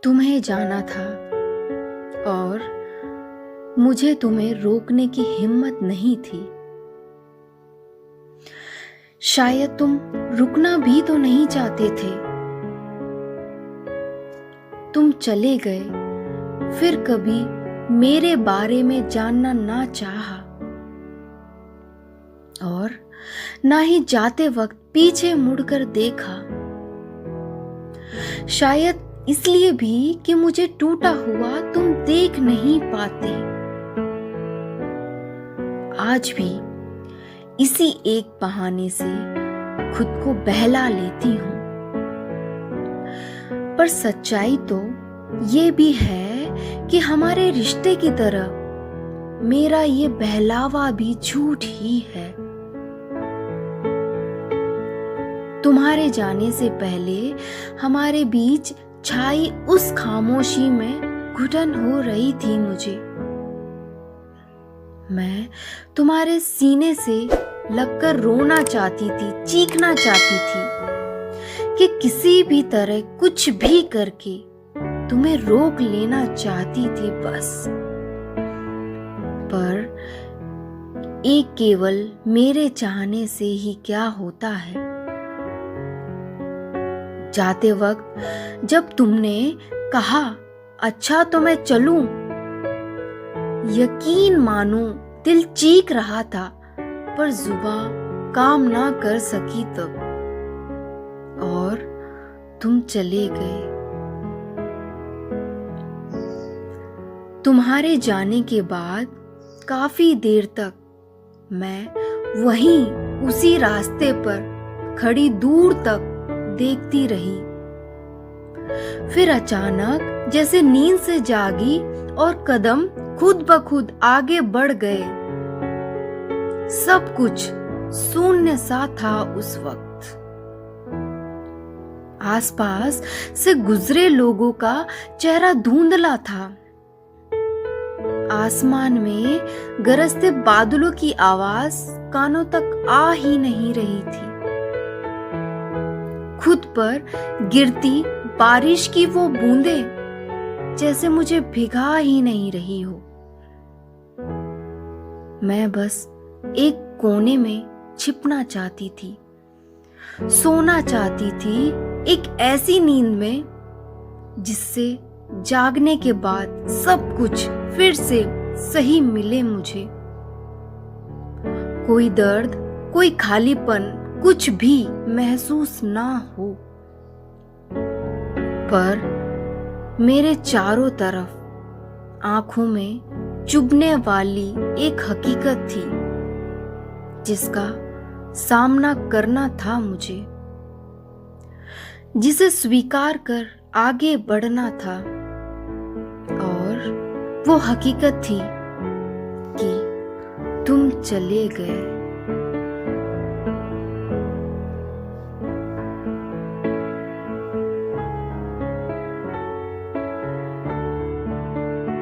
तुम्हें जाना था और मुझे तुम्हें रोकने की हिम्मत नहीं थी। शायद तुम रुकना भी तो नहीं चाहते थे। तुम चले गए, फिर कभी मेरे बारे में जानना ना चाहा और ना ही जाते वक्त पीछे मुड़कर देखा। शायद इसलिए भी कि मुझे टूटा हुआ तुम देख नहीं पाते। आज भी इसी एक बहाने से खुद को बहला लेती हूं, पर सच्चाई तो ये भी है कि हमारे रिश्ते की तरह मेरा ये बहलावा भी झूठ ही है। तुम्हारे जाने से पहले हमारे बीच छाई उस खामोशी में घुटन हो रही थी मुझे। मैं तुम्हारे सीने से लगकर रोना चाहती थी, चीखना चाहती थी कि किसी भी तरह कुछ भी करके तुम्हें रोक लेना चाहती थी बस। पर एक केवल मेरे चाहने से ही क्या होता है। जाते वक्त जब तुमने कहा अच्छा तो मैं चलूं, यकीन मानो दिल चीख रहा था, पर जुबान काम ना कर सकी तब और तुम चले गए। तुम्हारे जाने के बाद काफी देर तक मैं वहीं उसी रास्ते पर खड़ी दूर तक देखती रही। फिर अचानक जैसे नींद से जागी और कदम खुद ब खुद आगे बढ़ गए। सब कुछ शून्य सा था उस वक्त। आसपास से गुजरे लोगों का चेहरा धुंधला था। आसमान में गरजते बादलों की आवाज कानों तक आ ही नहीं रही थी। खुद पर गिरती बारिश की वो बूंदें जैसे मुझे भिगा ही नहीं रही हो। मैं बस एक कोने में छिपना चाहती थी, सोना चाहती थी एक ऐसी नींद में जिससे जागने के बाद सब कुछ फिर से सही मिले मुझे। कोई दर्द, कोई खालीपन, कुछ भी महसूस ना हो। पर मेरे चारों तरफ आंखों में चुभने वाली एक हकीकत थी जिसका सामना करना था मुझे, जिसे स्वीकार कर आगे बढ़ना था। और वो हकीकत थी कि तुम चले गए।